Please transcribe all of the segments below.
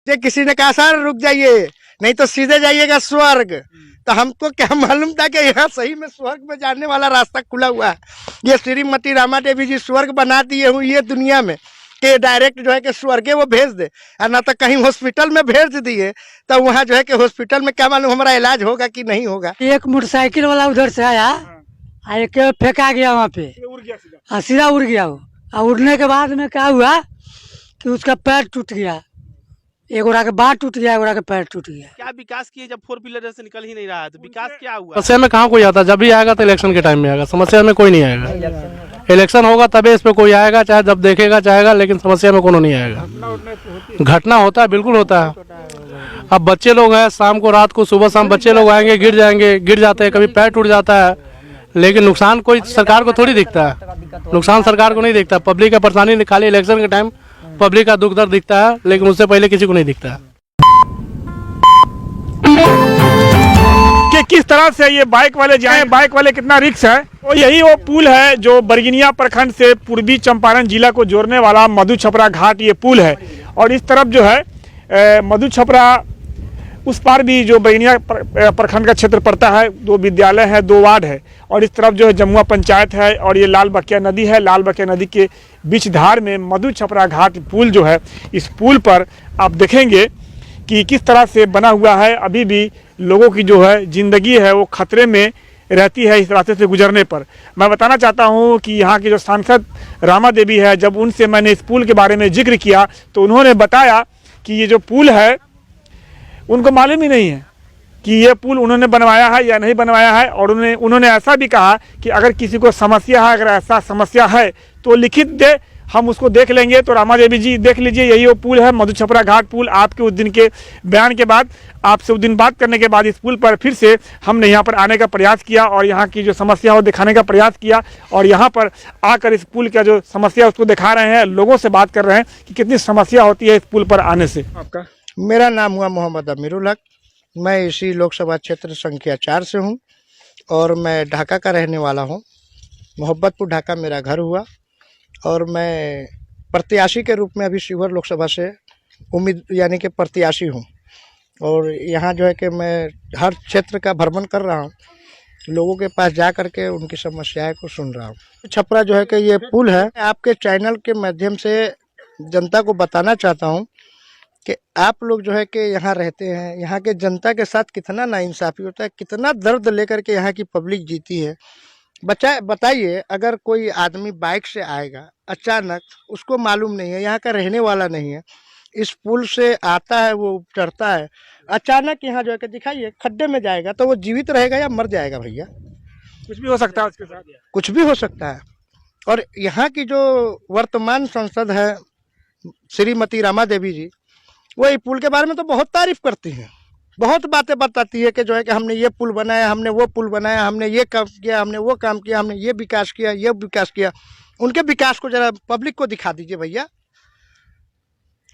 ये किसी ने कहा सर रुक जाइए, नहीं तो सीधे जाइएगा स्वर्ग। तो हमको क्या मालूम था कि यहाँ सही में स्वर्ग में जाने वाला रास्ता खुला हुआ है। ये श्रीमती रामा देवी जी स्वर्ग बना दिए हुई ये दुनिया में कि डायरेक्ट जो है कि स्वर्गे वो भेज दे, और ना तो कहीं हॉस्पिटल में भेज दिए तो वहाँ जो है कि हॉस्पिटल में क्या मालूम हमारा इलाज होगा कि नहीं होगा। एक मोटरसाइकिल वाला उधर से आया, एक फेंका गया वहाँ पे, उड़ गया सीधा। हाँ सीधा उड़ गया वो। और उड़ने के बाद में क्या हुआ कि उसका पैर टूट गया, एक गोरा के बाँह टूट गया, एक गोरा के पैर टूट गया। क्या विकास किए जब 4 व्हीलर से निकल ही नहीं रहा है तो विकास क्या हुआ? समस्या में कहाँ कोई आता, जब भी आएगा तो इलेक्शन के टाइम में आएगा, समस्या में कोई नहीं आएगा। इलेक्शन होगा तभी इस पे कोई आएगा, चाहे जब देखेगा चाहेगा, लेकिन समस्या में कोनो नहीं आएगा। घटना होता है, बिल्कुल होता है। अब बच्चे लोग हैं, शाम को रात को सुबह शाम बच्चे लोग आएंगे, गिर जाएंगे, गिर जाते हैं, कभी पैर टूट जाता है, लेकिन नुकसान कोई सरकार को थोड़ी दिखता है। नुकसान सरकार को नहीं दिखता, पब्लिक का परेशानी खाली इलेक्शन के टाइम पब्लिक का दुख दर्द दिखता है, लेकिन उससे पहले किसी को नहीं दिखता है। कि किस तरह से ये बाइक वाले जाए, बाइक वाले कितना रिक्स है। तो यही वो पुल है जो बरगिनिया प्रखंड से पूर्वी चंपारण जिला को जोड़ने वाला मधु छपरा घाट ये पुल है। और इस तरफ जो है मधु छपरा, उस पार भी जो बरगिनिया प्रखंड का क्षेत्र पड़ता है, 2 विद्यालय है, 2 वार्ड है, और इस तरफ जो है जमुआ पंचायत है, और ये लाल बकिया नदी है। लाल बकिया नदी के बीच धार में मधु छपरा घाट पुल जो है, इस पुल पर आप देखेंगे कि किस तरह से बना हुआ है। अभी भी लोगों की जो है ज़िंदगी है वो खतरे में रहती है इस रास्ते से गुजरने पर। मैं बताना चाहता हूँ कि यहाँ की जो सांसद रामा देवी है, जब उनसे मैंने इस पुल के बारे में जिक्र किया तो उन्होंने बताया कि ये जो पुल है उनको मालूम ही नहीं है कि ये पुल उन्होंने बनवाया है या नहीं बनवाया है। और उन्होंने ऐसा भी कहा कि अगर किसी को समस्या है, अगर ऐसा समस्या है तो लिखित दे, हम उसको देख लेंगे। तो रामा देवी जी देख लीजिए, यही वो पुल है, मधु छपरा घाट पुल। आपके उस दिन के बयान के बाद, आपसे उस दिन बात करने के बाद इस पुल पर फिर से हमने यहाँ पर आने का प्रयास किया और यहाँ की जो समस्या है वो दिखाने का प्रयास किया। और यहाँ पर आकर इस पुल का जो समस्या उसको दिखा रहे हैं, लोगों से बात कर रहे हैं कि कितनी समस्या होती है इस पुल पर आने से। आपका? मेरा नाम हुआ मोहम्मद अमीरुल हक, मैं इसी लोकसभा क्षेत्र संख्या 4 से हूँ और मैं ढाका का रहने वाला हूँ। मोहब्बतपुर ढाका मेरा घर हुआ और मैं प्रत्याशी के रूप में अभी शिवहर लोकसभा से उम्मीद यानी कि प्रत्याशी हूँ। और यहाँ जो है कि मैं हर क्षेत्र का भ्रमण कर रहा हूँ, लोगों के पास जा कर के उनकी समस्याएं को सुन रहा हूँ। छपरा जो है कि ये पुल है, आपके चैनल के माध्यम से जनता को बताना चाहता हूँ कि आप लोग जो है कि यहाँ रहते हैं, यहाँ के जनता के साथ कितना नाइंसाफ़ी होता है, कितना दर्द लेकर के यहाँ की पब्लिक जीती है। बताइए, अगर कोई आदमी बाइक से आएगा अचानक, उसको मालूम नहीं है, यहाँ का रहने वाला नहीं है, इस पुल से आता है, वो चढ़ता है, अचानक यहाँ जो है कि दिखाइए खड्डे में जाएगा तो वो जीवित रहेगा या मर जाएगा? भैया कुछ भी हो सकता है उसके साथ, कुछ भी हो सकता है। और यहाँ की जो वर्तमान सांसद है श्रीमती रामा देवी जी, वो इस पुल के बारे में तो बहुत तारीफ करती हैं, बहुत बातें बताती है कि जो है कि हमने ये पुल बनाया, हमने वो पुल बनाया, हमने ये काम किया, हमने वो काम किया, हमने ये विकास किया, ये विकास किया। उनके विकास को जरा पब्लिक को दिखा दीजिए भैया।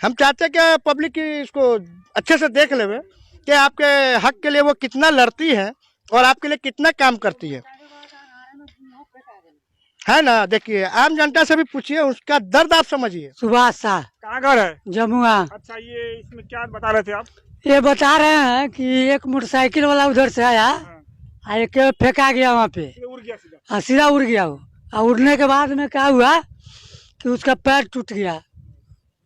हम चाहते हैं कि पब्लिक इसको अच्छे से देख ले कि आपके हक के लिए वो कितना लड़ती है और आपके लिए कितना काम करती है ना। देखिए, आम जनता से भी पूछिए, उसका दर्द आप समझिए। सुभाष शाह, कहाँ घर है? जमुआ। अच्छा, ये इसमें क्या बता रहे थे आप? ये बता रहे हैं कि एक मोटरसाइकिल वाला उधर से आया, एक फेंका गया वहाँ पे, उड़ गया सीधा। हाँ सीधा उड़ गया वो। और उड़ने के बाद में क्या हुआ कि उसका पैर टूट गया,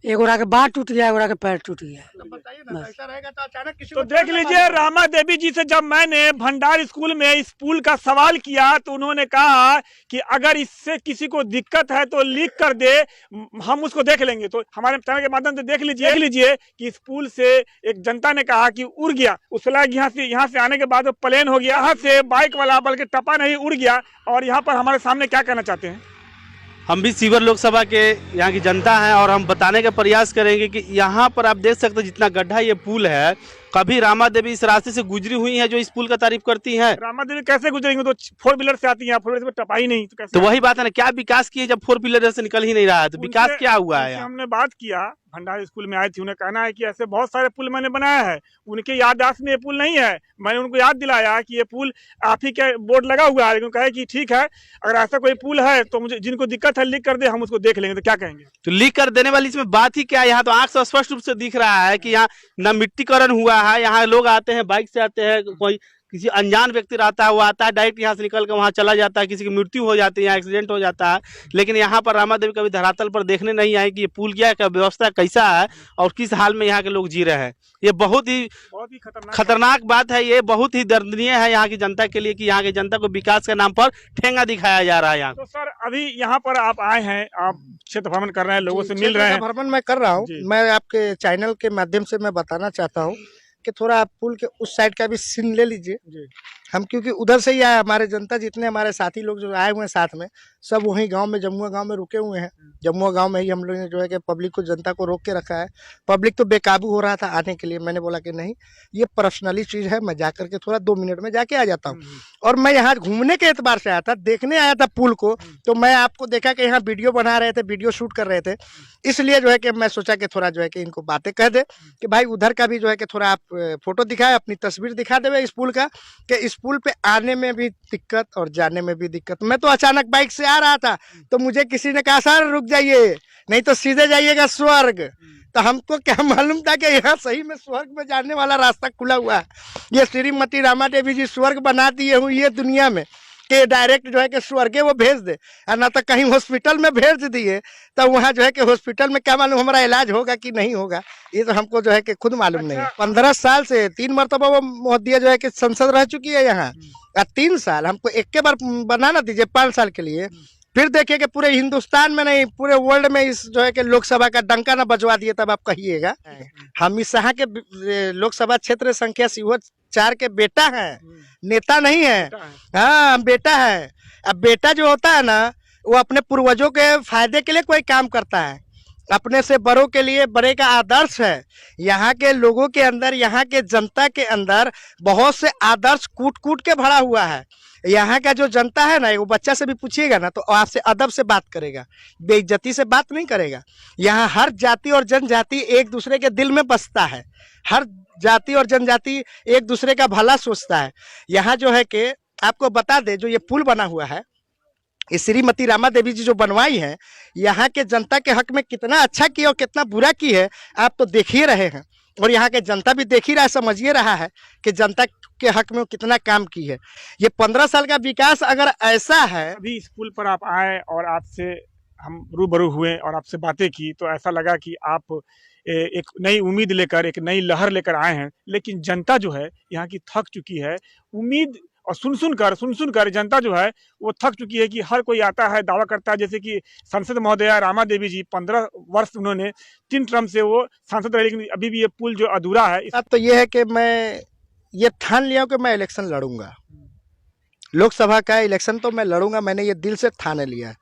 एक गोरा के बाँह टूट गया, एक गोरा के पैर टूट गया। बताइए ना, ऐसा रहेगा तो अचानक किसी तो को देख लीजिए, रामा देवी जी से जब मैंने भंडार स्कूल में इस पुल का सवाल किया तो उन्होंने कहा कि अगर इससे किसी को दिक्कत है तो लिख कर दे, हम उसको देख लेंगे। तो हमारे चैनल के माध्यम से देख लीजिए कि इस पुल से एक जनता ने कहा कि उड़ गया, उसके लायक यहाँ से आने के बाद प्लेन हो गया, यहाँ से बाइक वाला बल्कि टपा नहीं उड़ गया। और यहाँ पर हमारे सामने क्या कहना चाहते हैं? हम भी शिवहर लोकसभा के यहाँ की जनता हैं और हम बताने का प्रयास करेंगे कि यहाँ पर आप देख सकते हैं जितना गड्ढा ये पुल है, कभी रामा देवी इस रास्ते से गुजरी हुई है जो इस पुल का तारीफ करती है? रामा देवी कैसे गुजरेंगे, तो 4 व्हीलर से आती है, 4 व्हीलर से टपा ही नहीं तो कैसे? तो वही बात है ना, क्या विकास की है जब 4 व्हीलर से निकल ही नहीं रहा है, तो विकास उनसे- क्या हुआ है उनसे यहाँ? हमने बात किया, भंडारी स्कूल में आए थे, उन्हें कहना है कि ऐसे बहुत सारे पुल मैंने बनाया है, उनके याददाश्त में ये पुल नहीं है। मैंने उनको याद दिलाया कि ये पुल आप ही के बोर्ड लगा हुआ है, लेकिन कहे कि ठीक है, अगर ऐसा कोई पुल है तो मुझे जिनको दिक्कत है लिख कर दे, हम उसको देख लेंगे। तो क्या कहेंगे? तो लीक कर देने वाली इसमें बात ही क्या है? यहाँ तो आंख से स्पष्ट रूप से दिख रहा है कि यहाँ न मिट्टीकरण हुआ है, यहाँ लोग आते हैं, बाइक से आते हैं, कोई किसी अनजान व्यक्ति रहता है वो आता है डायरेक्ट यहाँ से निकल कर वहाँ चला जाता है, किसी की मृत्यु हो जाती है, यहाँ एक्सीडेंट हो जाता है। लेकिन यहाँ पर रामा देवी कभी धरातल पर देखने नहीं आए कि ये पुल क्या व्यवस्था कैसा है और किस हाल में यहाँ के लोग जी रहे हैं। ये बहुत ही खतरनाक बात है, ये बहुत ही दर्दनीय है यहाँ की जनता के लिए कि यहाँ की जनता को विकास के नाम पर ठेंगा दिखाया जा रहा है यहाँ। तो सर अभी यहाँ पर आप आए हैं, आप क्षेत्र भ्रमण कर रहे हैं, लोगों से मिल क्षेत्र रहे का हैं। भ्रमण मैं कर रहा हूँ। जी। मैं आपके चैनल के माध्यम से मैं बताना चाहता हूँ कि थोड़ा आप पुल के उस साइड का भी सीन ले लीजिए। जी। हम क्योंकि उधर से ही आए, हमारे जनता जितने हमारे साथी लोग जो आए हुए हैं साथ में, सब वहीं गांव में, जमुआ गांव में रुके हुए हैं। जमुआ गांव में ही हम लोगों ने जो है कि पब्लिक को, जनता को रोक के रखा है। पब्लिक तो बेकाबू हो रहा था आने के लिए। मैंने बोला कि नहीं, ये पर्सनली चीज़ है, मैं जा करके थोड़ा 2 मिनट में जाके आ जाता हूँ। और मैं यहाँ घूमने के एतबार से आया था, देखने आया था पुल को। तो मैं आपको देखा कि यहाँ वीडियो बना रहे थे, वीडियो शूट कर रहे थे, इसलिए जो है कि मैं सोचा कि थोड़ा जो है कि इनको बातें कह दे कि भाई उधर का भी जो है कि थोड़ा आप फोटो दिखाए, अपनी तस्वीर दिखा देवे इस पुल का, कि इस पुल पे आने में भी दिक्कत और जाने में भी दिक्कत। मैं तो अचानक बाइक से आ रहा था तो मुझे किसी ने कहा सर रुक जाइए, नहीं तो सीधे जाइएगा स्वर्ग। तो हमको क्या मालूम था कि यहाँ सही में स्वर्ग में जाने वाला रास्ता खुला हुआ है। ये श्रीमती रामा देवी जी स्वर्ग बना दिए हुई है दुनिया में कि डायरेक्ट जो है कि स्वर्गे वो भेज दे, और ना तो कहीं हॉस्पिटल में भेज दिए तो वहाँ जो है कि हॉस्पिटल में क्या मालूम हमारा इलाज होगा कि नहीं होगा, ये तो हमको जो है कि खुद मालूम नहीं है। 15 साल से 3 मरतबा वो मोदी जो है कि संसद रह चुकी है यहाँ, और 3 साल हमको एक के बार बनाना दीजिए 5 साल के लिए। फिर देखिए कि पूरे हिंदुस्तान में नहीं, पूरे वर्ल्ड में इस जो है कि लोकसभा का डंका ना बजवा दिए तब आप कहिएगा। हम इस यहाँ के लोकसभा क्षेत्र संख्या सीहोर 4 के बेटा हैं, नेता नहीं है। हाँ, हम बेटा है। अब बेटा जो होता है ना, वो अपने पूर्वजों के फायदे के लिए कोई काम करता है, अपने से बड़ों के लिए बड़े का आदर्श है। यहाँ के लोगों के अंदर, यहाँ के जनता के अंदर बहुत से आदर्श कूट कूट के भरा हुआ है। यहाँ का जो जनता है ना, वो बच्चा से भी पूछिएगा ना तो आपसे अदब से बात करेगा, बेइज्जती से बात नहीं करेगा। यहाँ हर जाति और जनजाति एक दूसरे के दिल में बसता है, हर जाति और जनजाति एक दूसरे का भला सोचता है। यहाँ जो है कि आपको बता दे, जो ये पुल बना हुआ है, ये श्रीमती रामा देवी जी जो बनवाई है, यहाँ के जनता के हक में कितना अच्छा की और कितना बुरा की है आप तो देख ही रहे हैं, और यहाँ के जनता भी देख ही रहा है, समझिए रहा है कि जनता के हक में वो कितना काम की है। ये 15 साल का विकास अगर ऐसा है। अभी इस पुल पर आप आए और आपसे हम रूबरू हुए और आपसे बातें की तो ऐसा लगा कि आप एक नई उम्मीद लेकर, एक नई लहर लेकर आए हैं। लेकिन जनता जो है यहाँ की थक चुकी है। उम्मीद और सुन सुन कर जनता जो है वो थक चुकी है कि हर कोई आता है, दावा करता है, जैसे कि सांसद महोदया रामा देवी जी 15 वर्ष उन्होंने 3 टर्म से वो सांसद रहे, लेकिन अभी भी ये पुल जो अधूरा है। अब तो ये है कि मैं ये ठान लिया हूं कि मैं इलेक्शन लड़ूंगा, लोकसभा का इलेक्शन तो मैं लड़ूंगा, मैंने ये दिल से ठान लिया है।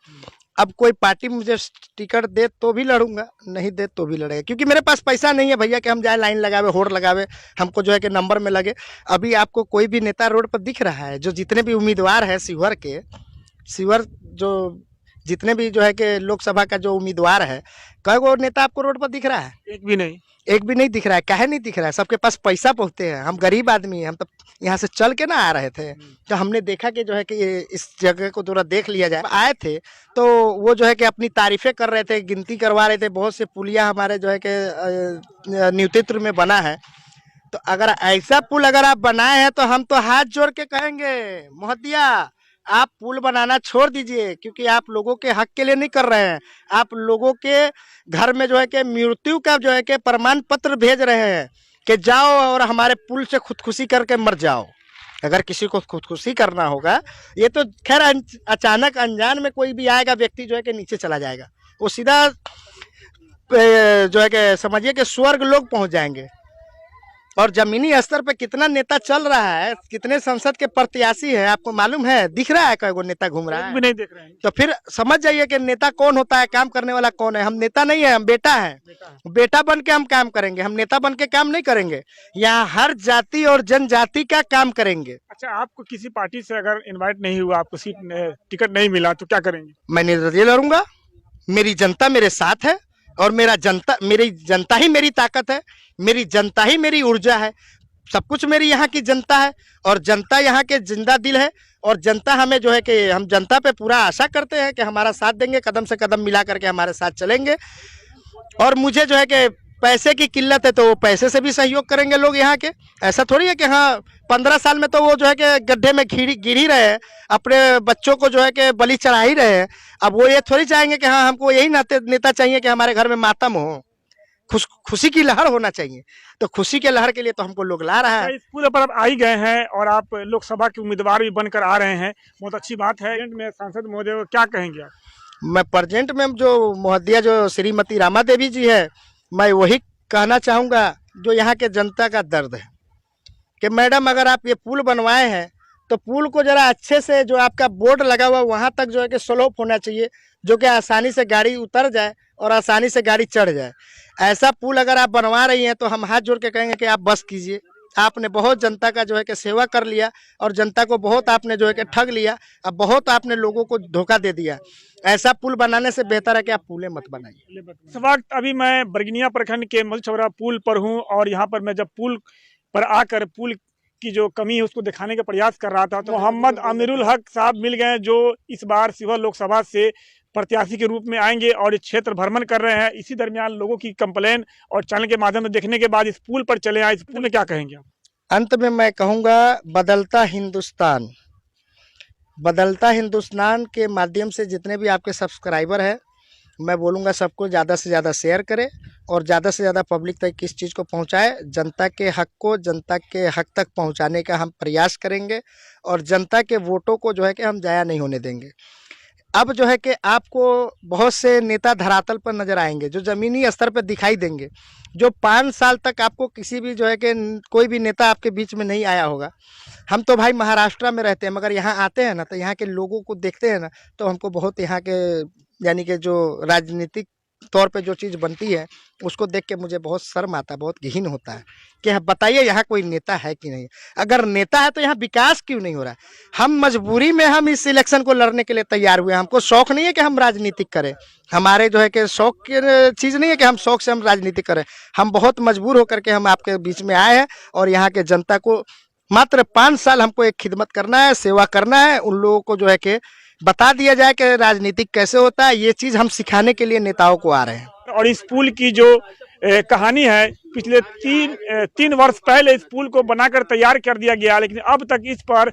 अब कोई पार्टी मुझे टिकट दे तो भी लड़ूंगा, नहीं दे तो भी लड़ेगा, क्योंकि मेरे पास पैसा नहीं है भैया कि हम जाए लाइन लगावे, होड़ लगावे, हमको जो है कि नंबर में लगे। अभी आपको कोई भी नेता रोड पर दिख रहा है, जो जितने भी उम्मीदवार है शिवहर के, शिवहर जो जितने भी जो है कि लोकसभा का जो उम्मीदवार है, कई गो नेता आपको रोड पर दिख रहा है? एक भी नहीं, एक भी नहीं दिख रहा है। काहे नहीं दिख रहा है? सबके पास पैसा पहुँचते हैं, हम गरीब आदमी हैं, हम तो यहाँ से चल के ना आ रहे थे, तो हमने देखा कि जो है कि इस जगह को थोड़ा देख लिया जाए। आए थे तो वो जो है कि अपनी तारीफें कर रहे थे, गिनती करवा रहे थे, बहुत से पुलिया हमारे जो है कि नेतृत्व में बना है। तो अगर ऐसा पुल अगर आप बनाए हैं तो हम तो हाथ जोड़ के कहेंगे महोदया आप पुल बनाना छोड़ दीजिए, क्योंकि आप लोगों के हक के लिए नहीं कर रहे हैं, आप लोगों के घर में जो है कि मृत्यु का जो है कि प्रमाण पत्र भेज रहे हैं कि जाओ और हमारे पुल से खुदकुशी करके मर जाओ। अगर किसी को खुदकुशी करना होगा, ये तो खैर अचानक अनजान में कोई भी आएगा व्यक्ति जो है कि नीचे चला जाएगा, वो सीधा जो है कि समझिए कि स्वर्ग लोग पहुंच जाएंगे। और जमीनी स्तर पे कितना नेता चल रहा है, कितने संसद के प्रत्याशी है, आपको मालूम है? दिख रहा है कई नेता घूम रहा भी है? नहीं देख रहे हैं। तो फिर समझ जाइए कि नेता कौन होता है, काम करने वाला कौन है। हम नेता नहीं है, हम बेटा है। बेटा बन के हम काम करेंगे, हम नेता बन के काम नहीं करेंगे। यहाँ हर जाति और जनजाति का काम करेंगे। अच्छा, आपको किसी पार्टी से अगर इनवाइट नहीं हुआ, आपको टिकट नहीं मिला तो क्या करेंगे? मैं निर्दलीय लड़ूंगा। मेरी जनता मेरे साथ है और मेरी जनता ही मेरी ताकत है, मेरी जनता ही मेरी ऊर्जा है। सब कुछ मेरी यहाँ की जनता है और जनता यहाँ के जिंदा दिल है। और जनता हमें जो है कि हम जनता पे पूरा आशा करते हैं कि हमारा साथ देंगे, कदम से कदम मिला करके हमारे साथ चलेंगे। और मुझे जो है कि पैसे की किल्लत है तो वो पैसे से भी सहयोग करेंगे लोग यहाँ के। ऐसा थोड़ी है कि हाँ 15 साल में तो वो जो है कि गड्ढे में गिर ही रहे हैं, अपने बच्चों को जो है कि बलि चढ़ा ही रहे हैं। अब वो ये थोड़ी चाहेंगे कि हाँ हमको यही नेता चाहिए कि हमारे घर में मातम हो, खुशी की लहर होना चाहिए। तो खुशी के लहर के लिए तो हमको लोग ला रहा है। इस पुल पर आप आ ही गए हैं और आप लोकसभा के उम्मीदवार भी बनकर आ रहे हैं, बहुत अच्छी बात है। में सांसद महोदय को क्या कहेंगे आप? मैं प्रेजेंट में जो महोदया जो श्रीमती रामा देवी जी है, मैं वही कहना चाहूँगा जो यहाँ के जनता का दर्द है कि मैडम अगर आप ये पुल बनवाए हैं तो पुल को जरा अच्छे से, जो आपका बोर्ड लगा हुआ वहाँ तक जो है कि स्लोप होना चाहिए, जो कि आसानी से गाड़ी उतर जाए और आसानी से गाड़ी चढ़ जाए। ऐसा पुल अगर आप बनवा रही हैं तो हम हाथ जोड़ के कहेंगे कि आप बस कीजिए। आपने बहुत जनता का जो है कि सेवा कर लिया और जनता को बहुत आपने जो है कि ठग लिया। अब बहुत आपने लोगों को धोखा दे दिया। ऐसा पुल बनाने से बेहतर है कि आप पुले मत बनाइए। इस वक्त अभी मैं बरगिनिया प्रखंड के मधु छपरा पुल पर हूँ और यहाँ पर मैं जब पुल पर आकर पुल की जो कमी है उसको दिखाने का प्रयास कर रहा था तो मोहम्मद अमीरुल हक साहब मिल गए, जो इस बार शिवहर लोकसभा से प्रत्याशी के रूप में आएंगे और इस क्षेत्र भ्रमण कर रहे हैं। इसी दरमियान लोगों की कंप्लेन और चैनल के माध्यम से देखने के बाद इस पुल पर चले आए। इस पुल में क्या कहेंगे आप? अंत में मैं कहूँगा बदलता हिंदुस्तान के माध्यम से जितने भी आपके सब्सक्राइबर हैं, मैं बोलूँगा सबको ज़्यादा से ज़्यादा शेयर करें और ज़्यादा से ज़्यादा पब्लिक तक किस चीज़ को पहुँचाए। जनता के हक को जनता के हक तक पहुँचाने का हम प्रयास करेंगे और जनता के वोटों को जो है कि हम ज़ाया नहीं होने देंगे। अब जो है कि आपको बहुत से नेता धरातल पर नजर आएंगे जो ज़मीनी स्तर पर दिखाई देंगे, जो 5 साल तक आपको किसी भी जो है कि कोई भी नेता आपके बीच में नहीं आया होगा। हम तो भाई महाराष्ट्र में रहते हैं, मगर यहाँ आते हैं ना तो यहाँ के लोगों को देखते हैं ना तो हमको बहुत यहाँ के यानी कि जो राजनीतिक तौर पे जो चीज़ बनती है उसको देख के मुझे बहुत शर्म आता है, बहुत घिन होता है कि बताइए यहाँ कोई नेता है कि नहीं। अगर नेता है तो यहाँ विकास क्यों नहीं हो रहा है? हम मजबूरी में हम इस इलेक्शन को लड़ने के लिए तैयार हुए। हमको शौक नहीं है कि हम राजनीतिक करें, हमारे जो है कि शौक की चीज़ नहीं है कि हम शौक से हम राजनीति करें। हम बहुत मजबूर होकर के हम आपके बीच में आए हैं और यहाँ के जनता को मात्र 5 साल हमको एक खिदमत करना है, सेवा करना है। उन लोगों को जो है कि बता दिया जाए कि राजनीतिक कैसे होता है, ये चीज़ हम सिखाने के लिए नेताओं को आ रहे हैं। और इस पुल की जो कहानी है, पिछले 3 वर्ष पहले इस पुल को बनाकर तैयार कर दिया गया, लेकिन अब तक इस पर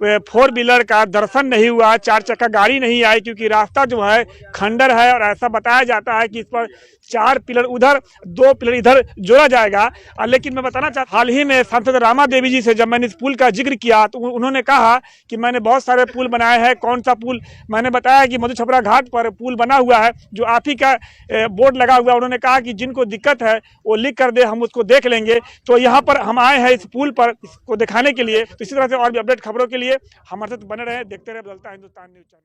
4 व्हीलर का दर्शन नहीं हुआ, 4 चक्का गाड़ी नहीं आई क्योंकि रास्ता जो है खंडर है। और ऐसा बताया जाता है कि इस पर 4 पिलर उधर 2 पिलर इधर जोड़ा जाएगा। लेकिन मैं बताना चाहता, हाल ही में सांसद रामा देवी जी से जब मैंने इस पुल का जिक्र किया तो उन्होंने कहा कि मैंने बहुत सारे पुल बनाए हैं, कौन सा पुल? मैंने बताया कि मधु छपरा घाट पर पुल बना हुआ है जो आप ही का बोर्ड लगा हुआ है। उन्होंने कहा कि जिनको दिक्कत है वो लिख कर दे, हम उसको देख लेंगे। तो यहाँ पर हम आए हैं इस पुल पर इसको दिखाने के लिए। तो इसी तरह से और भी अपडेट खबरों के लिए हमारे साथ बने रहे, देखते रहे बदलता हिंदुस्तान न्यूज़ चैनल।